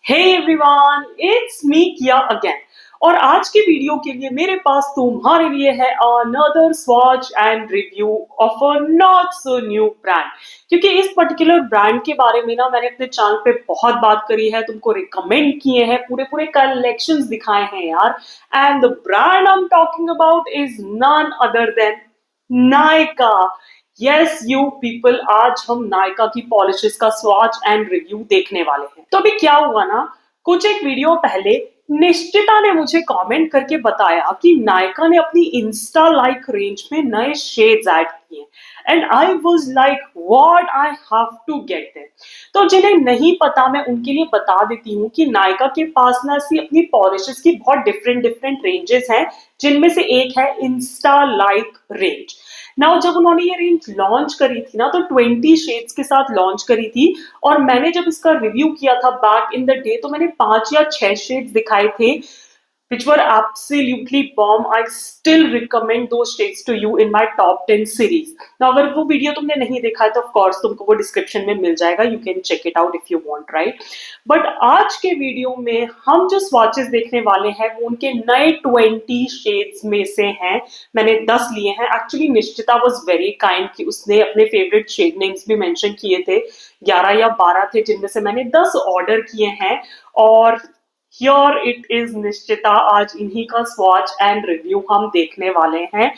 Hey everyone, it's me किया again. और आज के वीडियो के लिए मेरे पास तुम्हारे लिए है another swatch and review of a not so new brand. क्योंकि इस पर्टिकुलर ब्रांड के बारे में ना मैंने अपने चैनल पे बहुत बात करी है, तुमको रिकमेंड किए हैं, पूरे पूरे कलेक्शंस दिखाए हैं यार। And the brand I am talking about is none other than Nykaa. Yes you people, आज हम नायका की पॉलिशेस का स्वॉच एंड रिव्यू देखने वाले हैं। तो अभी क्या हुआ ना, कुछ एक वीडियो पहले निश्चिता ने मुझे कमेंट करके बताया कि नायका ने अपनी इंस्टा लाइक रेंज में नए शेड्स ऐड किए and I was like what, I have to get them. तो जिन्हें नहीं पता मैं उनके लिए बता देती हूँ कि नायका के पास ना ऐसी अपनी पॉलिशेस की बहुत डिफरेंट डिफरेंट रेंजेस हैं, जिनमें से एक है इंस्टा लाइक रेंज। नाउ जब उन्होंने ये रेंज लॉन्च करी थी ना, तो 20 शेड्स के साथ लॉन्च करी थी। और मैंने जब इसका रिव्यू किया था बैक इन द डे, तो मैंने 5 या 6 शेड्स दिखाए थे which were absolutely bomb. I still recommend those shades to you in my top 10 series. Now अगर वो वीडियो तुमने नहीं देखा है तो of course तुमको वो डिस्क्रिप्शन में मिल जाएगा, you can check it out if you want, right? But आज के वीडियो में हम जो swatches देखने वाले हैं वो उनके नए 20 shades में से हैं। मैंने 10 लिए हैं। Actually निश्चिता was very kind कि उसने अपने फेवरेट शेड नेम्स भी मेंशन किए थे। 11 या 12 थे, जिनमें से मैंने 10 ऑर्डर किए हैं। और Here it is निश्चिता, आज इन्हीं का स्वॉच एंड रिव्यू हम देखने वाले हैं।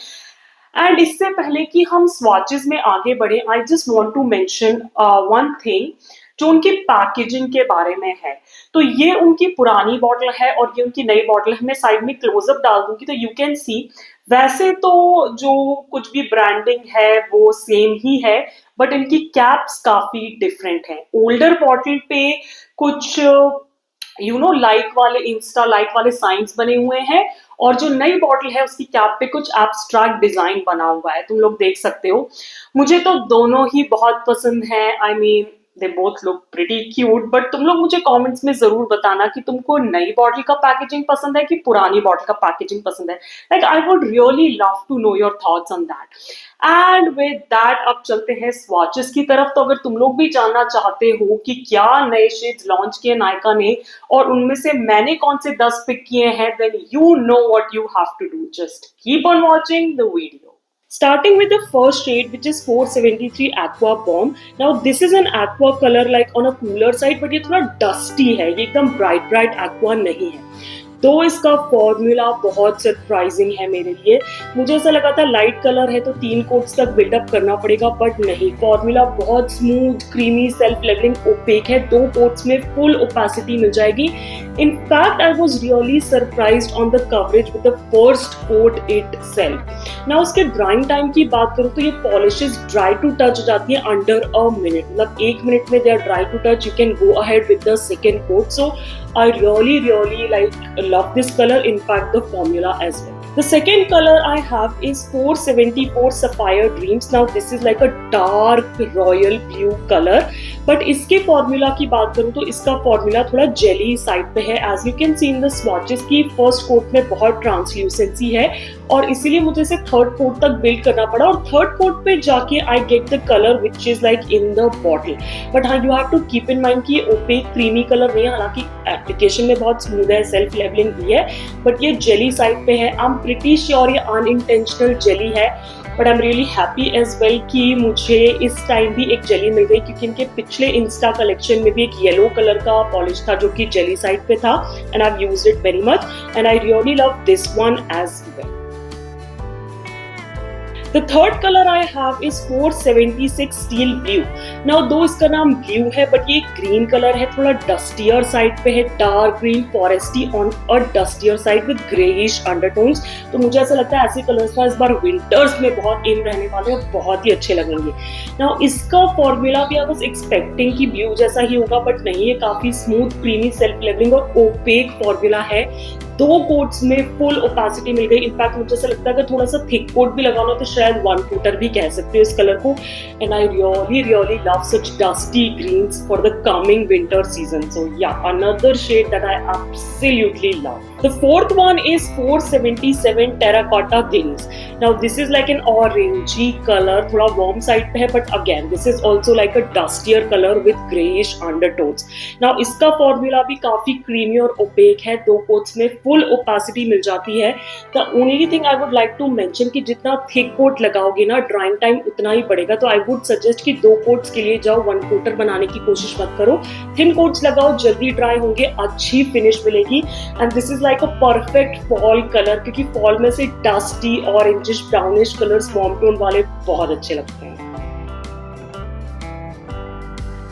एंड इससे पहले कि हम स्वॉचेस में आगे बढ़े, I just want to mention one thing जो उनकी पैकेजिंग के बारे में है। तो ये उनकी पुरानी बॉटल है और ये उनकी नई बॉटल है। मैं साइड में क्लोजअप डाल दूंगी तो यू कैन सी। वैसे तो जो कुछ भी ब्रांडिंग है वो सेम ही है, बट इनकी कैप्स काफी डिफरेंट हैं। ओल्डर बॉटल पे कुछ लाइक वाले, इंस्टा लाइक वाले साइंस बने हुए हैं, और जो नई बॉटल है उसकी कैप पे कुछ एब्स्ट्रैक्ट डिजाइन बना हुआ है, तुम लोग देख सकते हो। मुझे तो दोनों ही बहुत पसंद है। I mean they both look pretty cute. But तुम लोग मुझे कमेंट्स में जरूर बताना कि तुमको नई बॉटल का पैकेजिंग पसंद है कि पुरानी बॉटल का पैकेजिंग पसंद है। Like I would really love to know your thoughts on that. And with that अब चलते हैं स्वॉचेस की तरफ। तो अगर तुम लोग भी जानना चाहते हो कि क्या नए शेड्स लॉन्च किए नायका ने और उनमें से मैंने कौन से 10 पिक किए हैं, then you know what you have to do. Just keep on watching the video. Starting with the first shade, which is 473 Aqua Bomb. Now this is an aqua color like on a cooler side, but ये थोड़ा dusty है, ये एकदम bright aqua नहीं है। तो इसका formula बहुत सरप्राइजिंग है मेरे लिए। मुझे ऐसा लगा था लाइट कलर है तो 3 कोट्स तक बिल्डअप करना पड़ेगा, बट नहीं। फॉर्मूला बहुत smooth, creamy, self levelling, opaque है। 2 कोट्स में फुल ओपेसिटी मिल जाएगी। In fact, I was really surprised on the coverage with the first coat itself. Now उसके ड्राइंग टाइम की बात करूँ तो ये पॉलिशेस ड्राई टू टच हो जाती है अंडर अ मिनट, मतलब 1 मिनट में they are dry to touch. You can go ahead with the second coat. So I really love this color, in fact the formula as well. The second color I have is 474 Sapphire Dreams. Now this is like a dark royal blue color, but इसके formula की बात करूँ तो इसका formula थोड़ा jelly side पे है। As you can see in the swatches की फर्स्ट कोट में बहुत ट्रांसल्यूसेंसी है और इसीलिए मुझे इसे थर्ड कोट तक बिल्ड करना पड़ा, और थर्ड कोट पे जाके I get the colour which is like in the bottle. But हाँ, you have to keep in mind कि ये ओपेक क्रीमी कलर नहीं है, हालांकि एप्लीकेशन में बहुत स्मूथ है, सेल्फ लेवलिंग भी है, बट ये जेली साइड पे है। आई एम प्रिटी श्योर ये अनइंटेंशनल जेली है, but I am really happy as well कि मुझे इस टाइम भी एक जेली मिल गई, क्योंकि इनके पिछले इंस्टा कलेक्शन में भी एक येलो कलर का पॉलिश था जो कि जेली साइड पे था, and I have used it very much and I really love this one as well. The third color I have is 476 Steel Blue. Now दो इसका नाम ब्लू है, बट ये ग्रीन कलर है, थोड़ा डस्टियर साइड पे है, डार्क ग्रीन फॉरेस्टी ऑन और डस्टियर साइड विद ग्रेइश अंडरटोन्स। तो मुझे ऐसा लगता है ऐसे कलर्स का इस बार विंटर्स में बहुत इन रहने वाले और बहुत ही अच्छे लगेंगे। नाउ इसका फॉर्मूला भी आई वाज एक्सपेक्टिंग कि ब्लू जैसा ही होगा, बट नहीं, ये काफी स्मूथ, क्रीमी, सेल्फ लेवलिंग और ओपेक फॉर्मूला है। दो कोट्स में फुल ओपेसिटी मिल गई। इनफैक्ट मुझे ऐसा लगता है अगर थोड़ा सा थिक कोट भी लगाना तो शायद वन फूटर भी कह सकते हो इस कलर को। And I really love such dusty greens for the coming winter season. So या another shade that I absolutely love. The fourth one is 477 terracotta greens. Now this is like an orangey color, थोड़ा warm side पे है, but again this is also like a dustier color with grayish undertones. Now इसका formula भी काफी creamy और opaque है, दो coats में full opacity मिल जाती है। The only thing I would like to mention कि जितना thick coat लगाओगे ना drying time उतना ही बढ़ेगा, तो I would suggest कि दो coats के लिए जाओ, one coater बनाने की कोशिश मत करो। Thin coats लगाओ, जल्दी dry होंगे, अच्छी finish मिलेगी। And this is like a perfect fall color, क्योंकि fall में से dusty orangish brownish colors warm tone वाले बहुत अच्छे लगते हैं।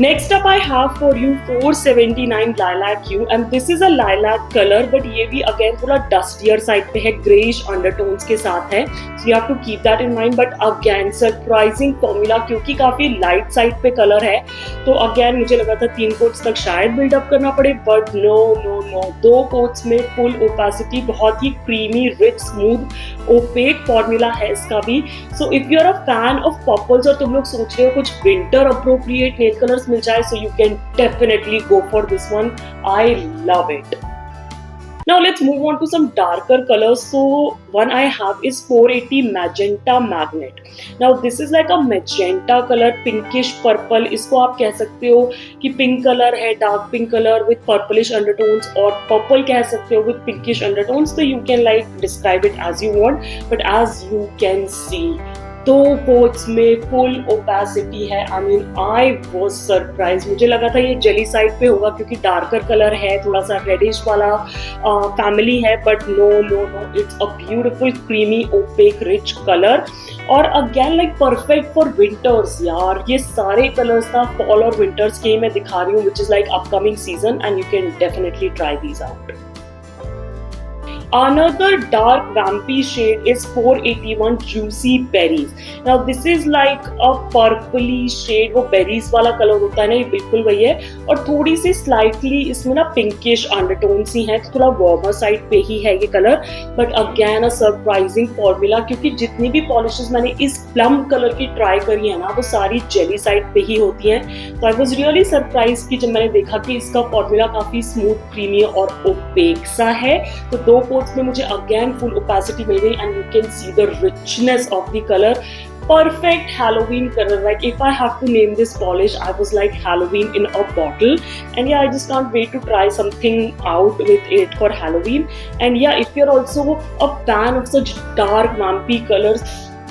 Next up I have for you 479 lilac hue, and this is a lilac color, but ये भी again थोड़ा dustier side पे है, grayish undertones के साथ है, so you have to keep that in mind. But again surprising formula, क्योंकि काफी light side पे color है, तो again मुझे लगा था 3 coats तक शायद build up करना पड़े, but no, दो coats में full opacity, बहुत ही creamy, rich, smooth, opaque formula है इसका भी। So if you're a fan of purples और तुम लोग सोच रहे हो कुछ winter appropriate nail colors मिल जाए, so you can definitely go for this one. I love it. Now let's move on to some darker colors. So one I have is 480 magenta magnet. Now this is like a magenta color, pinkish purple. इसको आप कह सकते हो कि pink color है, dark pink color with purplish undertones, और purple कह सकते हो with pinkish undertones. So you can like describe it as you want, but as you can see, दो कोट्स में फुल ओपेसिटी है। I mean I was surprise, मुझे लगा था ये जेली साइड पे होगा क्योंकि डार्कर कलर है, थोड़ा सा रेडिश वाला फैमिली है, but no, it's a beautiful creamy opaque rich colour, और again like perfect for winters यार। ये सारे कलर्स ना फॉल और विंटर्स के मैं दिखा रही हूँ, विच is like upcoming season, and you can definitely try these out. Another dark vampy shade is 481 Juicy Berries. Now this is like a purpley shade, वो berries वाला कलर होता है ना, ये बिल्कुल वही है, और थोड़ी सी slightly इसमें ना pinkish undertones ही हैं, तो थोड़ा warmer side पे ही है ये colour, but again a surprising formula, क्योंकि जितनी भी polishes मैंने इस plum कलर की ट्राई करी है ना, वो सारी jelly side पे ही होती हैं, तो I was really surprised कि जब मैंने देखा कि इसका formula काफी smooth, creamy और opaque सा है, तो दो में मुझे अगेन फुल ओपेसिटी मिल गई, and you can see the richness of the colour. Perfect Halloween color. Like if I have to name this polish, I was like Halloween in a bottle. And yeah, I just can't wait to try something out with it for Halloween. And yeah, if you're also a fan of such dark vampy colors,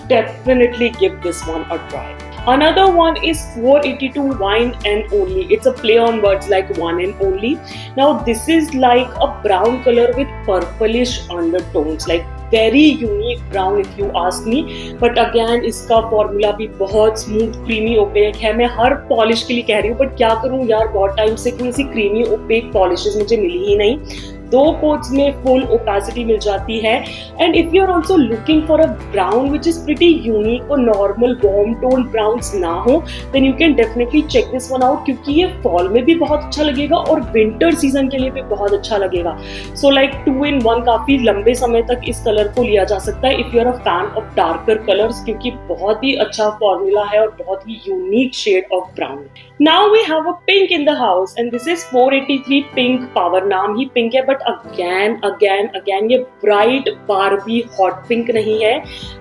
definitely give this one a try. Another one is 482 Wine and Only. It's a play on words like one and only. Now this is like a brown color with purplish undertones, like very unique brown if you ask me. But again इसका formula भी बहुत smooth, creamy, opaque है। मैं हर polish के लिए कह रही हूँ, but क्या करूँ यार, बहुत टाइम से कोई सी creamy, opaque polishes मुझे मिली ही नहीं। दो कोट्स में फुल ओपेसिटी मिल जाती है, and if you are also looking for a brown which is pretty unique और नॉर्मल वार्म टोन ब्राउन्स ना हो, then you can definitely check this one out, क्योंकि ये फॉल में भी बहुत अच्छा लगेगा और विंटर सीजन के लिए भी बहुत अच्छा लगेगा। सो लाइक 2 in 1, काफी लंबे समय तक इस कलर को लिया जा सकता है if you are a fan of darker colours, क्योंकि बहुत ही अच्छा फॉर्मूला है और बहुत ही unique shade of brown. Now we have a pink in the house, and this is 483 pink power. नाम ही पिंक है, बट अगेन ये ब्राइट बारबी हॉट पिंक नहीं है,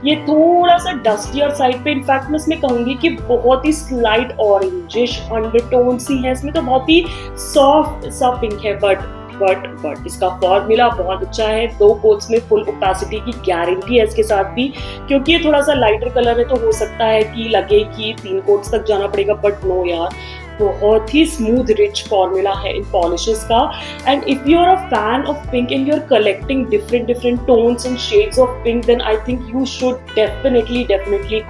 ये थोड़ा सा डस्टियर साइड पे। इनफैक्ट मैं इसमें कहूंगी कि बहुत ही स्लाइट ऑरेंजिश अंडरटोन सी है इसमें, तो बहुत ही सॉफ्ट सा पिंक है, बट इसका फॉर्मूला बहुत अच्छा है। दो कोट्स में फुल ओपेसिटी की गारंटी है इसके साथ भी, क्योंकि ये थोड़ा सा लाइटर कलर है, तो हो सकता है कि लगे कि 3 कोट्स तक जाना पड़ेगा, बट नो यार, बहुत ही स्मूथ रिच फॉर्मूला है इन पॉलिशेस का। And if you are a fan of pink and you are collecting different tones and shades of pink, then I think you should definitely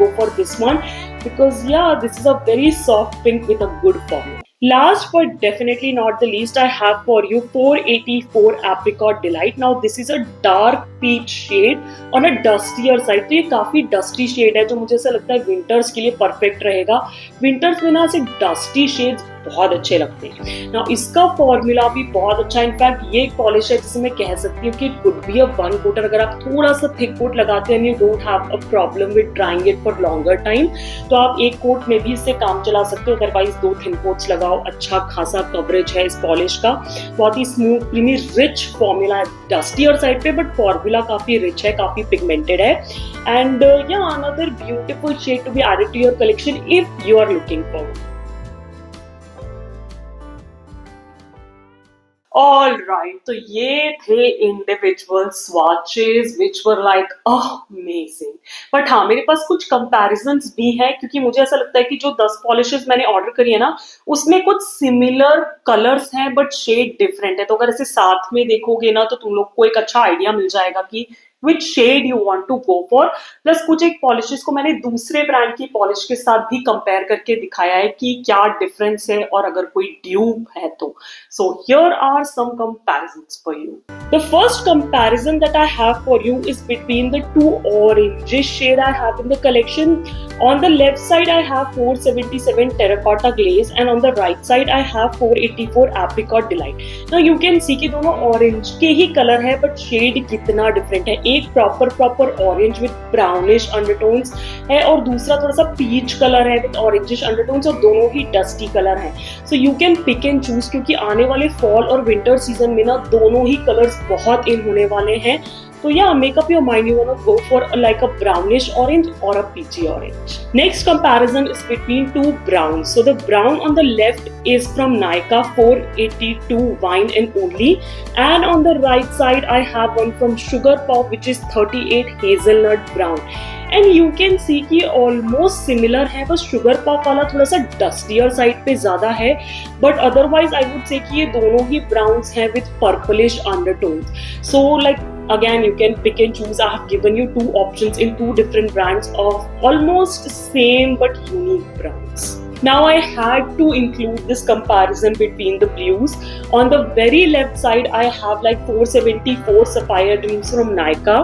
go for this one, because yeah, this is a very soft pink with a good formula. Last but definitely not the least, I have for you 484 Apricot Delight. Now this is a dark peach shade on a dustier side, तो ये काफी dusty shade है, जो मुझे ऐसा लगता है winters के लिए परफेक्ट रहेगा। विंटर्स में ना ऐसे डस्टी शेड्स बहुत अच्छे लगते हैं ना। इसका फॉर्मूला भी बहुत अच्छा है। इनफैक्ट ये एक पॉलिश है जिसे मैं कह सकती हूँ कि it could be a one coater. अगर आप थोड़ा सा थिक कोट लगाते हैं, you don't have a problem with drying it for longer time, तो आप एक कोट में भी इससे काम चला सकते हो। अदरवाइज 2 थिन कोट्स लगाओ, अच्छा खासा कवरेज है इस पॉलिश का। बहुत ही स्मूथ क्रीमी रिच फॉर्मूला है, डस्टियर साइड पे बट फॉर्मूला काफी रिच है, काफी पिगमेंटेड है। And yeah, another beautiful shade to be added to your collection if you are looking for one. All right, तो ये थे individual swatches which were like amazing. But हाँ, मेरे पास कुछ कंपैरिजन्स भी हैं, क्योंकि मुझे ऐसा लगता है कि जो 10 पॉलिशेस मैंने ऑर्डर करी है ना, उसमें कुछ सिमिलर कलर्स हैं बट शेड डिफरेंट है। तो अगर ऐसे साथ में देखोगे ना, तो तुम लोग को एक अच्छा आइडिया मिल जाएगा कि which shade you want to go for. Plus कुछ एक पॉलिशेस को मैंने दूसरे ब्रांड की पॉलिश के साथ भी कंपेयर करके दिखाया है कि क्या डिफरेंस है, और अगर कोई ड्यूप है तो। So here are some comparisons for you. The first comparison that I have for you is between the two oranges shade I have in the collection. On the left side I have 477 terracotta glaze, and on the right side I have 484 apricot delight. Now you can see कि दोनों orange के ही color है, but shade कितना different है। एक proper orange with brownish undertones है, और दूसरा थोड़ा सा peach color है with orangish undertones, और दोनों ही dusty color है। So you can pick and choose, क्योंकि आने वाले फॉल और विंटर सीजन में ना दोनों ही कलर्स बहुत इन होने वाले हैं। तो yeah, make up your mind, you want to go for like a brownish orange or a peachy orange. Next comparison is between two browns. So the brown on the left is from Nykaa 482 Wine and Only, and on the right side I have one from Sugar Pop which is 38 Hazelnut Brown. And you can see कि almost similar है, बस sugar pop वाला थोड़ा सा डस्टियर side पे ज्यादा है, but otherwise I would say कि ये दोनों ही ब्राउन्स हैं with purplish undertones. So like again you can pick and choose. I have given you two options in two different brands of almost same but unique brands. Now I had to include this comparison between the blues. On the very left side I have like 474 Sapphire Dreams from Nykaa.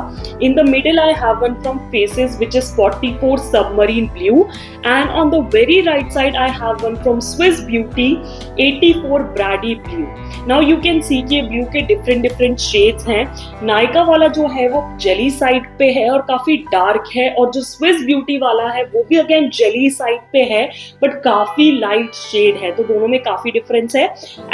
In the middle I have one from Faces which is 44 Submarine Blue, and on the very right side I have one from Swiss Beauty 84 Brady Blue. Now you can see कि blue के different shades हैं। नायका वाला जो है वो jelly side पे है और काफी डार्क है, और जो स्विस ब्यूटी वाला है वो भी अगेन जेली साइड पे है बट काफी लाइट शेड है। तो दोनों में काफी डिफरेंस है।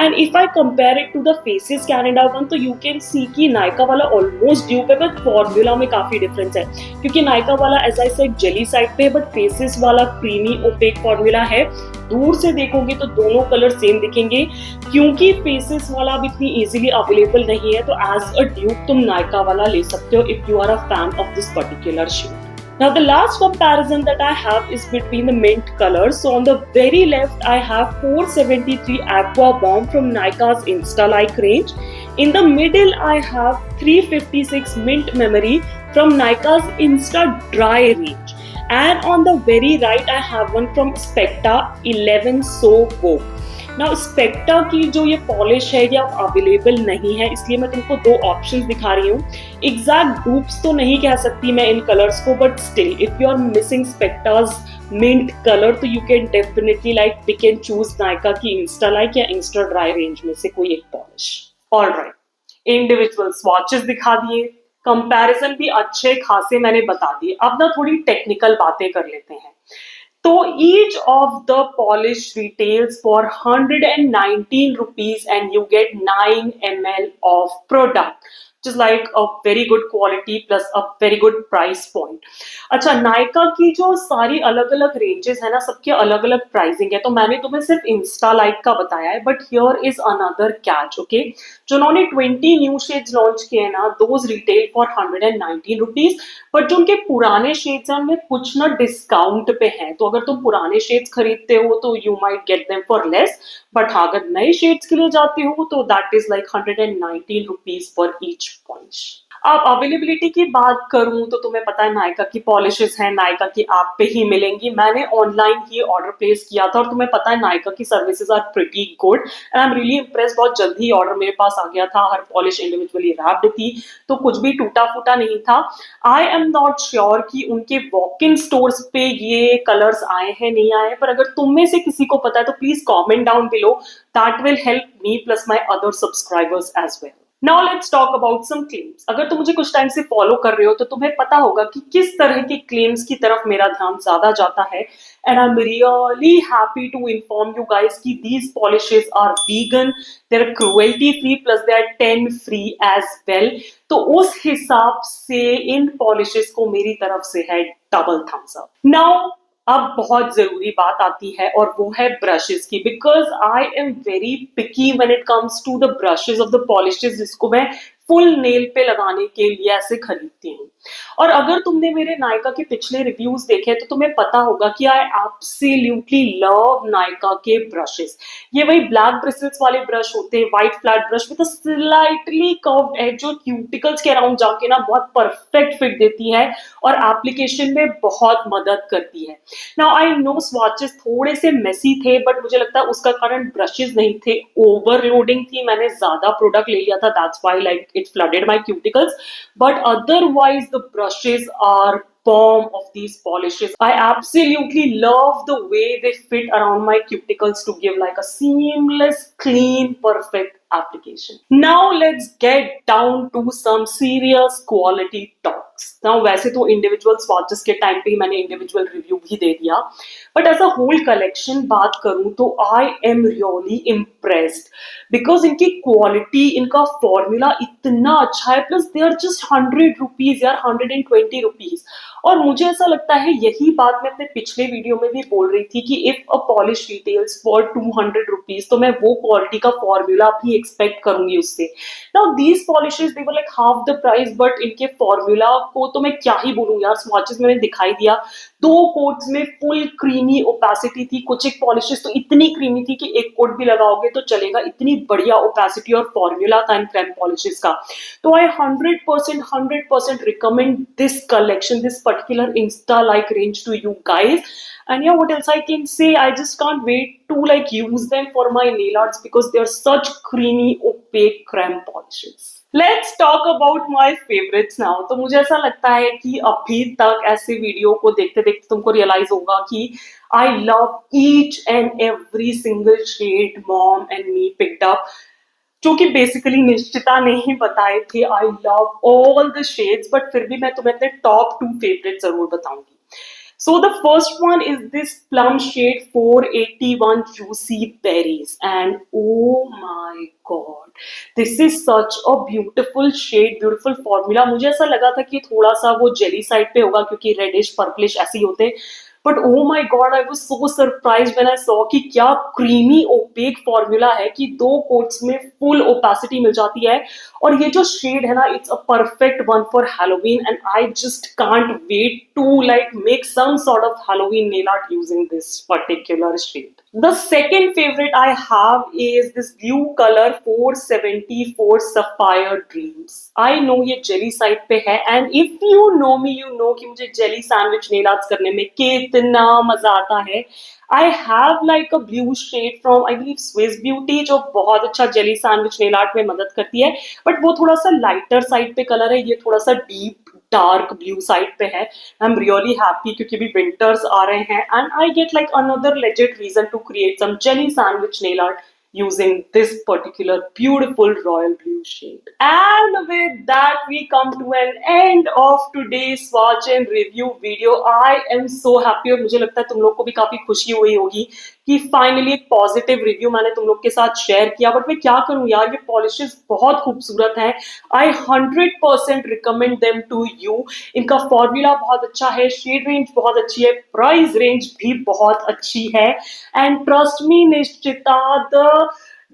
And if I compare it to the Faces Canada one, तो यू कैन सी कि नायका वाला ऑलमोस्ट ड्यूप है, बट फॉर्मूला में काफी डिफरेंस है, क्योंकि नायका वाला as I said jelly side पे है, बट फेसेस वाला क्रीमी ओपेक फॉर्मूला है। दूर से देखोगे तो दोनों कलर सेम दिखेंगे, क्योंकि फेसेस वाला अब इतनी इजीली अवेलेबल नहीं है। तो एज अ ड्यूप तुम नायका वाला ले सकते हो if you are a fan of this particular shade. Now the last comparison that I have is between the mint colors. So on the very left I have 473 Aqua Bomb from Nykaa's Insta Like range. In the middle I have 356 Mint Memory from Nykaa's Insta Dry range. And on the very right I have one from Specta 11 So Woke. Now स्पेक्टा की जो ये polish है ये अब available नहीं है, इसलिए मैं तुमको दो ऑप्शंस दिखा रही हूँ। एग्जैक्ट डूप्स तो नहीं कह सकती मैं इन कलर्स को, but still if you are missing स्पेक्टाज मिंट कलर, तो you can definitely like pick and choose Nykaa की इंस्टा लाइक या इंस्टा ड्राई रेंज में से कोई एक पॉलिश। ऑलराइट, इंडिविजुअल स्वॉचेस दिखा दिए, कंपैरिजन भी अच्छे खासे मैंने बता दिए। अब ना थोड़ी टेक्निकल बातें कर लेते हैं। तो each of the polish retails for 119 rupees and you get 9 ml of product, which is like a very good quality plus a very good price point. अच्छा, नायका की जो सारी अलग अलग रेंजेस है ना, सबके अलग अलग प्राइसिंग है। तो मैंने तुम्हें सिर्फ इंस्टा लाइक का बताया है, but here is another catch. Okay, जो उन्होंने 20 न्यू शेड्स लॉन्च किए हैं ना, those retail for 119 rupees, but जो उनके पुराने शेड्स हैं उनमें कुछ ना डिस्काउंट पे हैं। तो अगर तुम पुराने शेड्स खरीदते हो तो you might get them for less, but हाँ अगर नए शेड्स के लिए जाते हो तो that is like 119 rupees for each polish. अब अवेलेबिलिटी की बात करूँ तो तुम्हें पता है नायका की पॉलिशेज़ हैं, नायका की ऐप पे ही मिलेंगी। मैंने ऑनलाइन ही ऑर्डर प्लेस किया था और तुम्हें पता है नायका की services are pretty good and I am really impressed. बहुत जल्दी ही ऑर्डर मेरे पास आ गया था, हर पॉलिश इंडिविजुअली रैप्ड थी, तो कुछ भी टूटा-फूटा नहीं था। आई एम नॉट श्योर कि उनके वॉक इन स्टोर्स पे ये कलर्स आए हैं, नहीं आए हैं, पर अगर तुम में से किसी को पता है तो please comment down below, that will help me plus my other subscribers as well. Now let's talk about some claims. अगर तुम मुझे कुछ टाइम से फॉलो कर रहे हो तो तुम्हें पता होगा कि किस तरह के क्लेम्स की तरफ मेरा ध्यान ज्यादा जाता है and I am really happy to inform you guys कि these polishes are vegan, they are cruelty free plus they are 10 free as well. तो उस हिसाब से इन पॉलिशेस को मेरी तरफ से है डबल थम्स अप। नाउ अब बहुत जरूरी बात आती है और वो है ब्रशेस की, because I am very picky when it comes to the brushes of the polishes जिसको मैं फुल नेल पे लगाने के लिए ऐसे खरीदती हूँ। और अगर तुमने मेरे नायका के पिछले रिव्यूज देखे तो तुम्हें पता होगा कि आई एब्सोल्युटली लव नायका के ब्रशेस। ये वही ब्लैक ब्रिसल्स वाले ब्रश होते हैं, white flat brush with slightly curved edge जो क्यूटिकल्स के अराउंड जाके ना बहुत परफेक्ट फिट देती है और एप्लीकेशन में बहुत मदद करती है। नाउ आई नो स्वॉचेस थोड़े से मेसी थे बट मुझे लगता है उसका कारण ब्रशेस नहीं थे, ओवरलोडिंग थी, मैंने ज्यादा प्रोडक्ट ले लिया था, that's why like it flooded my cuticles, but otherwise the brushes are bomb of these polishes. I absolutely love the way they fit around my cuticles to give like a seamless, clean, perfect application. Now let's get down to some serious quality talks. Now वैसे तो individual swatches के time पे ही मैंने individual review भी दे दिया, but as a whole collection बात करूं तो I am really impressed because इनकी क्वालिटी, इनका फॉर्मूला इतना अच्छा है, plus they are just 100 rupees यार, 120 रुपीज। और मुझे ऐसा लगता है यही बात मैं अपने पिछले वीडियो में भी बोल रही थी कि if a polish retails for 200 rupees तो मैं वो क्वालिटी का फॉर्मूला भी एक्सपेक्ट करूंगी उससे। Now these polishes they were like half the price, but इनके फॉर्मूला को तो मैं क्या ही बोलूं यार, स्वॉचेस मैंने दिखाई दिया, दो कोट्स में फुल क्रीमी ओपेसिटी थी, कुछ एक पॉलिशेस तो इतनी क्रीमी थी कि एक कोट भी लगाओगे तो चलेगा, इतनी बढ़िया ओपेसिटी और फॉर्मूला था इन क्रेम पॉलिशेस का। तो I 100% recommend this collection, this particular insta like range to you guys. And yeah, what else I can say? I just can't wait to like use them for my nail arts because they are such creamy, opaque creme polishes. Let's talk about my favorites now. तो मुझे ऐसा लगता है कि अभी तक ऐसे video को देखते देखते तुमको रियलाइज होगा कि I love each and every single shade mom and me picked up, जो कि बेसिकली निश्चिता ने ही बताए थे। I love all the shades, but फिर भी मैं तुम्हें अपने टॉप 2 फेवरेट जरूर बताऊंगी। So the first one is this plum shade 481 Juicy Berries, and oh my god, this is such a beautiful shade, beautiful formula। मुझे ऐसा लगा था कि थोड़ा सा वो जेली साइड पे होगा क्योंकि रेडिश पर्पलिश ऐसे ही होते हैं, but oh my god I was so surprised when I saw कि क्या क्रीमी ओपेक फॉर्मूला है कि दो कोट्स में फुल ओपेसिटी मिल जाती है। और ये जो शेड है ना, it's a perfect one for Halloween and I just can't wait to like make some sort of Halloween nail art using this particular shade. The second favorite I have is this blue color 474 Sapphire Dreams. I know ये jelly side पे है and if you know me, you know कि मुझे jelly sandwich nail arts करने में कितना मजा आता है। I have like a blue shade from I believe Swiss Beauty जो बहुत अच्छा jelly sandwich nail art में मदद करती है, बट वो थोड़ा सा लाइटर साइड पे कलर है, ये थोड़ा सा डीप डार्क ब्लू साइड पे है। आई एम रियली हैप्पी क्योंकि अभी विंटर्स आ रहे हैं and I get like another legit reason to create some jelly sandwich nail art using this particular beautiful royal blue shade. And with that we come to an end of today's swatch and review video. I am so happy और मुझे लगता है तुम लोग को भी काफी खुशी हुई होगी कि फाइनली एक पॉजिटिव रिव्यू मैंने तुम लोग के साथ शेयर किया। बट मैं क्या करूं यार, ये पॉलिशेस बहुत खूबसूरत हैं। आई 100% रिकमेंड देम टू यू। इनका फॉर्मूला बहुत अच्छा है, शेड रेंज बहुत अच्छी है, प्राइस रेंज भी बहुत अच्छी है and trust me Nishchita, the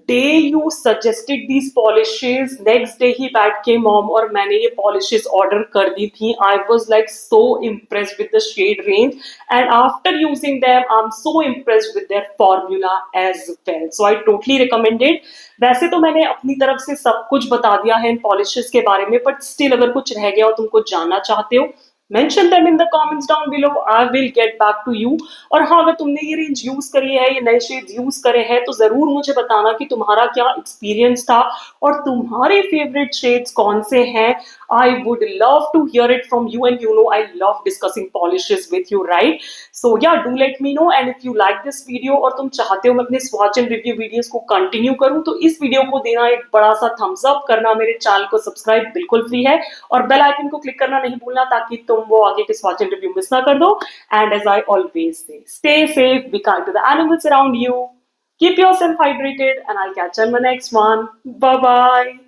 day you suggested these polishes next day ही बैठ के मॉम और मैंने ये पॉलिशेज ऑर्डर कर दी थी. I was like so impressed with the shade range and after using them I'm so impressed with their formula as well. So I totally recommended. वैसे तो मैंने अपनी तरफ से सब कुछ बता दिया है इन पॉलिशेस के बारे में, बट स्टिल अगर कुछ रह गया हो तुमको जानना चाहते हो, mention them in the comments down below. I will get back to you. और हाँ, अगर तुमने ये रेंज यूज करी है, ये नए शेड्स यूज करे हैं, तो जरूर मुझे बताना कि तुम्हारा क्या एक्सपीरियंस था और तुम्हारे फेवरेट शेड्स कौन से हैं. I would love to hear it from you, and you know I love discussing polishes with you, right? So yeah, do let me know. And if you like this video और तुम चाहते हो मैं अपने swatch and review videos को continue करूं, तो इस वीडियो को देना एक बड़ा सा थम्स अप, करना मेरे चैनल को सब्सक्राइब बिल्कुल फ्री है, और बेल आइकन को क्लिक करना नहीं भूलना ताकि तुम वो आगे के स्वॉच एंड रिव्यू मिस ना कर दो. And as I always say, stay safe, be kind to the animals around you, keep yourself hydrated, and I'll catch you in the next one. Bye bye.